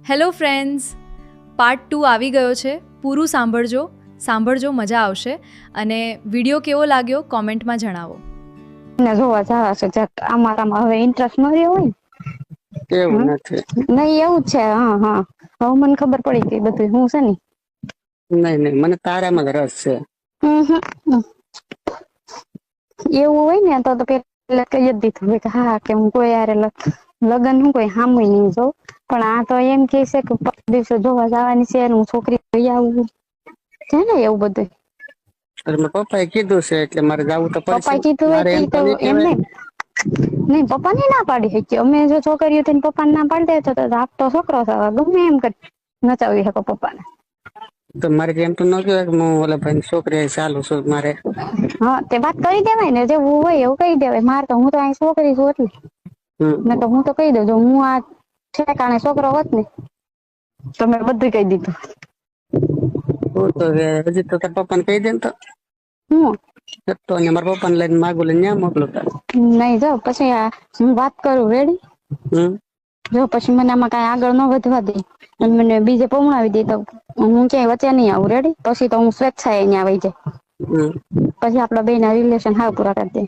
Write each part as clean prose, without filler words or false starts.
Hello friends, part 2 આવી ગયો છે. પૂરું સાંભળજો, મજા આવશે. અને વિડીયો કેવો લાગ્યો કોમેન્ટમાં જણાવો. ને જોવા જવા છે અમારામાં હવે ઇન્ટરેસ્ટ ન રહ્યો હોય એવું નથી. નહીં એવું જ છે. હા હવે મને ખબર પડી ગઈ બધું હું છે ને. નહીં મને તારામાં જ રસ છે. એવું હોય ને તો પેલા કહી જ દીધું હોય કે હા કે હું કોઈ યારે લગ્ન હું કોઈ સામું નહીં જોઉં, પણ આ તો એમ કે છે કે દિવસે જોવા જવાની છે હું છોકરી લઈ આવું છે ને એવું બધું. પપ્પાએ કીધું છે એટલે મારે જવું તો પડશે. પપ્પાએ કીધું હોય મારે એમ તો નહીં એમ કહેવાય. નહીં પપ્પા ને ના પાડી શકીએ અમે. જો છોકરીઓ થઈને પપ્પા ના પાડી દે તો આપતો છોકરો થવા ગમે એમ કરી નચાવી શકો પપ્પાને. તો મારે એમ તો ન કહેવાય કે હું ઓલા ભાઈ છોકરી ચાલુ છું મારે. હા તે વાત કરી દેવાય ને, જેવું હોય એવું કહી દેવાય. મારે તો હું તો અહીં છોકરી છું એટલે ને તો હું તો કહી દઉં, જો હું આ ઠેકાણે છોકરો હોત ને તો મેં બધું કહી દીધું. હું તો હજી તો તાર પપ્પાને કહી દે ને તો હું મારા પપ્પાને લઈને માગું લઈને ન્યા મોકલું તાર. નહીં જાઉં પછી હું વાત કરું રેડી. જો પછી મને આમાં કઈ આગળ ન વધવા દે અને મને બીજે પહોંચાવી દે તો હું ક્યાંય વચ્ચે નહીં આવું રેડી. પછી તો હું સ્વેચ્છાએ અહીંયા વહી જાય. પછી આપડા બે ના રિલેશન હાવ પૂરા કરી દે.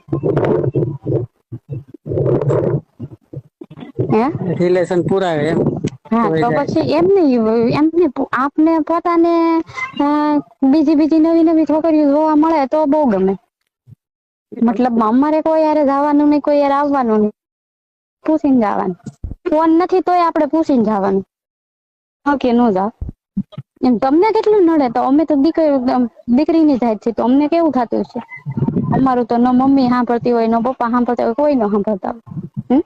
હે રિલેશન પૂરા એમ. હા તો પછી એમ નહીં આપને પોતાને બીજી નવી છોકરીઓ જોવા મળે તો બહુ ગમે. મતલબ અમારે કોઈ યારે જવાનું નહીં, કોઈ યારે આવવાનું નહીં, પૂછીને જવાનું. ફોન નથી તોય આપણે પૂછીને જવાનું કે ન જાવ એમ. તમને કેટલું નડે તો અમે તો દીકરીની જાય છે તો અમને કેવું થતું છે. અમારું તો ન મમ્મી સાંભળતી હોય, ન પપ્પા સાંભળતા હોય, કોઈ ન સાંભળતા હોય.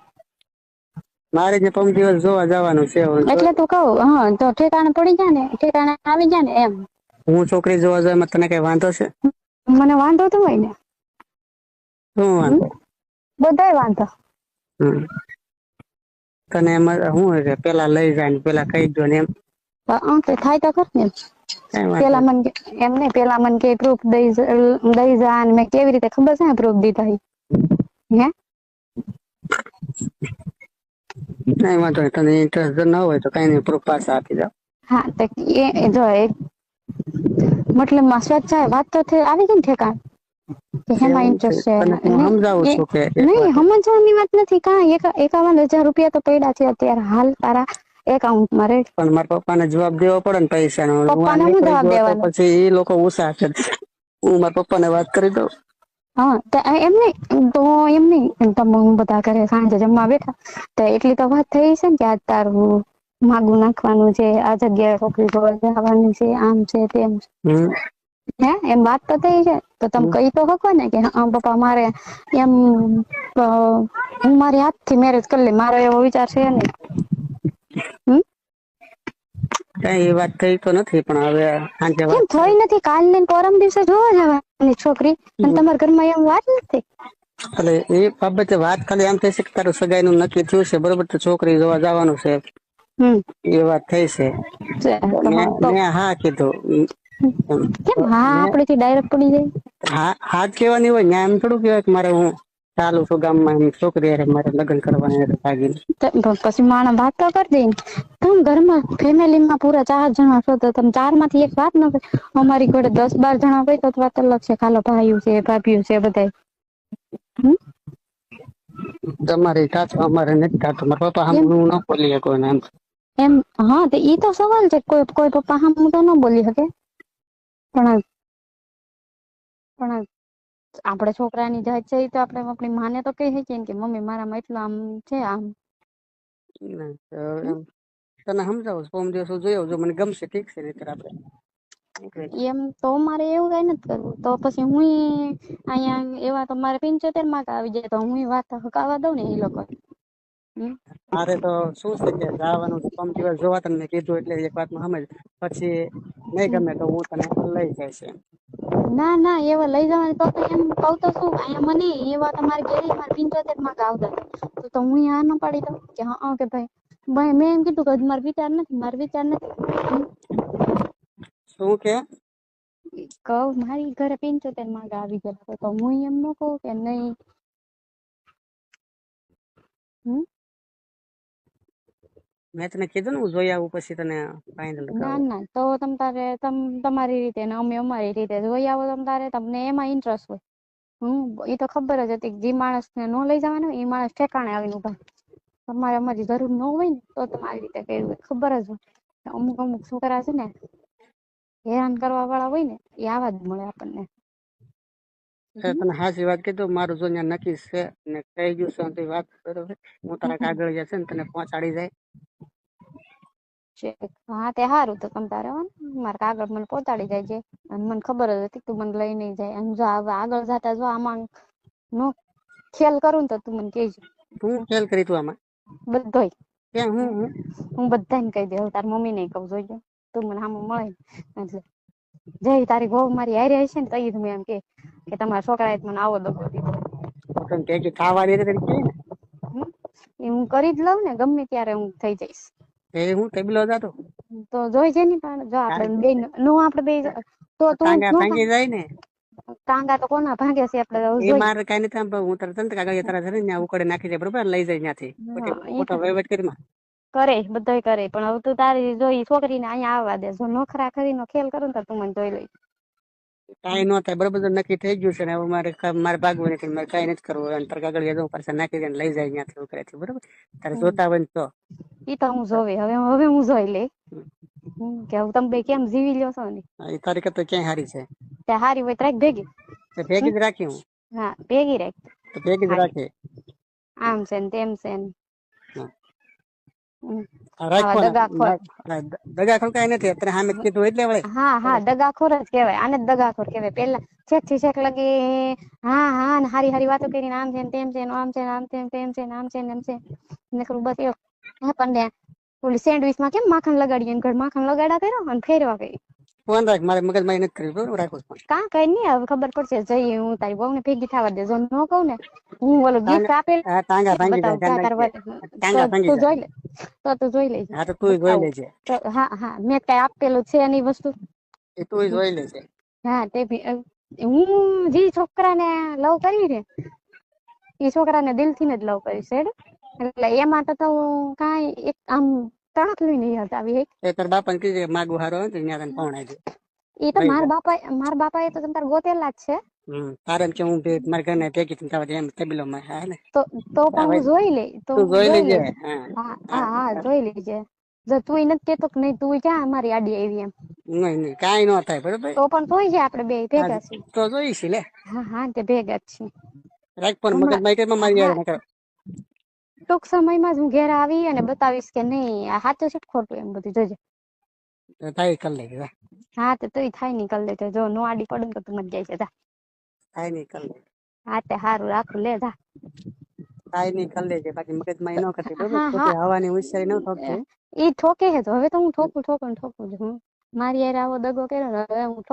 મારે જે 5 દિવસ જોવા જવાનું છે. એટલે તો કહું હા તો ઠેકાણે પડી જાય ને, ઠેકાણે આવી જાય ને એમ. હું છોકરી જોવા જાય તને કઈ વાંધો છે? મને વાંધો તો હોય ને. શું વાંધો? બધાય વાંધો. તને એમાં શું હોય કે પેલા લઈ જાય ને પેલા કહી દો ને એમ? તે થાય તો કર ને. પેલા મને એમ નહીં, પેલા મને કે પ્રૂફ દઈ જા ને મેં કેવી રીતે ખબર છે ને પ્રૂફ દીધા હે? નહીં વાંધો નહીં. તને ઇન્ટરેસ્ટ ન હોય તો કઈ નહીં, પ્રૂફ પાછા આપી જાવ. હા તો એ જો મતલબ માં સ્વેચ્છાએ વાત તો આવી ગઈ ને ઠેકાણ કે હેમાં ઇન્ટરેસ્ટ છે. તને હું સમજાવું છું કે નહીં સમજવાની વાત નથી. 51,000 રૂપિયા તો પડ્યા છે અત્યારે હાલ તારા એકાઉન્ટમાં રેડ. પણ મારા પપ્પાને જવાબ દેવો પડે ને પૈસાનો. પપ્પાને શું જવાબ દેવાનો? પછી એ લોકો ઉષા કરે. હું મારા પપ્પાને વાત કરી દઉં. હા એમ નહીં તમે બધા ઘરે સાંજે જમવા બેઠા તો એટલી તો વાત થઈ છે ને કે આજ તારું માગું નાખવાનું છે, આ જગ્યાએ છોકરી જોવા જવાની છે, આમ છે તેમ છે. એમ વાત તો થઈ છે તો તમે કહી તો શકો ને કે હા પપ્પા મારે એમ હું મારી હાથથી મેરેજ કરી લે, મારો એવો વિચાર છે નહીં. કઈ એ વાત થઈ તો નથી, પણ હવે સાંજે કેમ વાત થઈ નથી? કાલ ને પરમ દિવસે જોવા જવાની છોકરી અને તમારા ઘરમાં એમ વાત નથી. એટલે એ બાબતે વાત ખાલી આમ થઈ છે કે તારું સગાઈ નું નક્કી થયું છે બરોબર, તો છોકરી જોવા જવાનું છે એ વાત થઈ છે. મેં હા કીધું. કેમ હા આપડેથી ડાયરેક્ટ પડી જાય? હા જ કેવાની હોય ને, એમ થોડું કેવાય કે મારે હું ચાલુ છું ગામમાં છોકરી હારે મારે લગ્ન કરવાની ભાગીને. પછી માણસ વાત તો કરી દે ને. તમે ઘરમાં ફેમિલીમાં પૂરા 4 જણા છો તો તમે 4 માંથી એક વાત ન કરી? અમારી ઘરે 10-12 જણા હોય તો વાત અલગ છે. ખાલો ભાઈઓ છે, ભાભીઓ છે, બધા. તમારે થાતું, અમારે નથી થાતું. મારા પપ્પા સામે હું ન બોલી શકું એમ. હા તો ઈ તો સવાલ છે. કોઈ પપ્પા સામે તો ન બોલી શકે, પણ આપણે છોકરાની જાત છે તો આપણે આપણી માને તો કહી શકીએ ને કે મમ્મી મારામાં એટલું આમ છે આમ. તને સમજાવું 5 દિવસ જોઈ આવજો, મને ગમશે ઠીક છે, નહીંતર આપણે એમ તો મારે એવું કઈ નથી કરવું. તો પછી હું અહીંયા એવા તો મારે 75 માં આવી જાય તો હું વાત હકાવા દઉં ને એ લોકો. મારે તો શું છે કે જવાનું 5 દિવસ જોવા તને કીધું એટલે એક વાતમાં સમજ. પછી નહીં ગમે તો હું તને લઈ જઈશ એમ. ના એવા લઈ જવાની તો એમ કહું તો શું અહીંયા મને એવા તમારે ઘેરી મારે 75 માં આવતા તો હું આ ના પાડી દઉં કે હા કે ભાઈ મેં એમ કીધું કે મારો વિચાર નથી. શું કે કહું મારી ઘરે 75 માં આવી ગયા તો હું એમ ન કહું કે નહીં. મેં તને કીધું ને હું જોઈ આવું પછી તને ફાઇનલ ના કરું. ના, તો તમ તારે તમારી રીતે ને અમે અમારી રીતે જોઈ આવો. તમ તારે તમને એમાં ઇન્ટરેસ્ટ હોય. એ તો ખબર જ હતી કે જે માણસને ન લઈ જવાનો એ માણસ ઠેકાણે આવીને ઉભા. તમારે અમારી જરૂર ન હોય ને તો તમારી રીતે કર્યું ખબર જ હોય. અમુક અમુક છોકરા છે ને હેરાન કરવા વાળા હોય ને એ આવા જ મળે આપણને. તને હાચી વાત કીધું, મારું જો ત્યાં નક્કી છે ને થઈ ગયું છે વાત, બરોબર. હું તારા કાગળ જશે ને તને પહોંચાડી જાય. હા તે સારું, તો તમ તારે મારા કાગળ મને પહોંચાડી જાય છે. અને મને ખબર જ હતી તું મને લઈ નહીં જાય. અને જો આગળ જતા જો આમાં નો ખેલ કરું ને તો તું મને કહેજે. તું ખેલ કરી તું આમાં બધોય ક્યાં? હું બધાને કહી દઉં. તારી મમ્મી ને કહું જોઈજો તું મને સામે મળે એટલે જઈ તારી બહુ મારી હારે હશે ને તો મેં એમ કે તમારા છોકરાએ મને આવો દગો દીધો. એ હું કરી જ લઉં ને, ગમે ત્યારે હું થઈ જઈશ. હું ટેબલો જાતો તો જોઈ છે ને, જો આપણે બે નો આપણે બે તો તું ભાંગી જાય ને. ટાંગા તો કોના ભાંગે છે આપણે એ મારે કઈ નથી. હું તરત કાગળ તારા ઘરે ત્યાં ઉકળે નાખી જાય, બરોબર, લઈ જાય ત્યાંથી ખોટો વહીવટ કરી કરે બધાય કરે. પણ હવે તું તારી જોઈ છોકરીને અહીંયા આવવા દે. જો નોખરા કરીને ખેલ કરું તો તું મને જોઈ લઈ. કાંઈ ન થાય, બરોબર, નક્કી થઈ ગયું છે ને. હવે મારે ભાગવું નથી, મારે કઈ નથી કરવું. અંતર કાગળ જવું પડશે, નાખી દે લઈ જાય ત્યાંથી ઉકળેથી, બરોબર. તારે જોતા હોય તો ઈ તો હું જોવે. હવે હું જોઈ લે કે હવે તમે બે કેમ જીવી લ્યો છો ને. એ તારી કરતા ક્યાંય હારી છે. તે હારી હોય ત્રાક ભેગી ભેગી જ રાખી હું. હા ભેગી રાખ, ભેગી જ રાખી. આમ છે ને તેમ છે ને. દગાખોર કઈ નથી. અત્યારે સામે કીધું એટલે વળે. હા દગાખોર જ કહેવાય. આને જ દગાખોર કહેવાય. પેલા છેક થી છેક લગી હા ને હારી હારી વાતો કરીને આમ છે ને તેમ છે ને આમ છે ને આમ તેમ છે ને આમ છે ને એમ છે ને કરું બસ એવું. પણ ઓલી સેન્ડવીચ માં કેમ માખણ લગાડીએ ઘર માખણ લગાડા કર્યો અને ફેરવા કરી. ફોન રાખ, મારે મગજમાં નથી કર્યું, બરોબર, રાખું છું. કા કઈ નહીં, હવે ખબર પડશે. જઈએ હું તારી બહુ ને ભેગી થવા દે. જો ન કહું ને હું ઓલું ગિફ્ટ આપેલ ટાંગા ભાંગી જાય. તું જોઈ લે તો તું જોઈ લેજે. હા તો તું જોઈ લેજે. હા મેં કઈ આપેલું છે એની વસ્તુ એ તું જોઈ લેજે. હા તે હું જે છોકરાને લવ કરી ને એ છોકરાને દિલ થી જ લવ કરીશ. એટલે એમાં તો હું કાંઈ એક આમ તણકલી નહીં હટાવી. તાર બાપા ને કીધું માગું હારો હોય ત્યાં તને પહોંચાડી દે. એ તો મારા બાપા એ તો તાર ગોતેલા જ છે. તારે કે હું મારા ઘરને ભેગી થઈને એમ ટેબલોમાં હા ને તો પણ હું જોઈ લે તો જોઈ લેજે. હા જોઈ લેજે. જો તું નથી કેતો કે નહીં તું ક્યાં અમારી આડી આવી એમ નહીં કાંઈ ન થાય, બરોબર. તો પણ જોઈ જાય આપણે બે ભેગા છીએ તો જોઈશ લે. હા તે ભેગા જ છીએ. રાખ પણ મગજ માઇકમાં મારી યાર નકર. ટૂંક સમયમાં જ હું ઘેર આવી અને બતાવીશ કે નહીં આ સાચું છે ખોટું એમ બધું જોજે. થાય કરી લેજે. હા તો તું થાય નહીં કરી લેજે. જો નો આડી પડે તો તું મત જાય છે. થાય નહીં કરી લેજે. હા તે સારું રાખું લે જા. થાય નહીં કરી લેજે, બાકી મગજમાં ન કરતી, બરોબર. હવાની હોશિયારી ન ઠોકજે. ઈ ઠોકે છે તો હવે તો હું ઠોકું જ હું. મારી યાર આવો દગો કર્યો હવે હું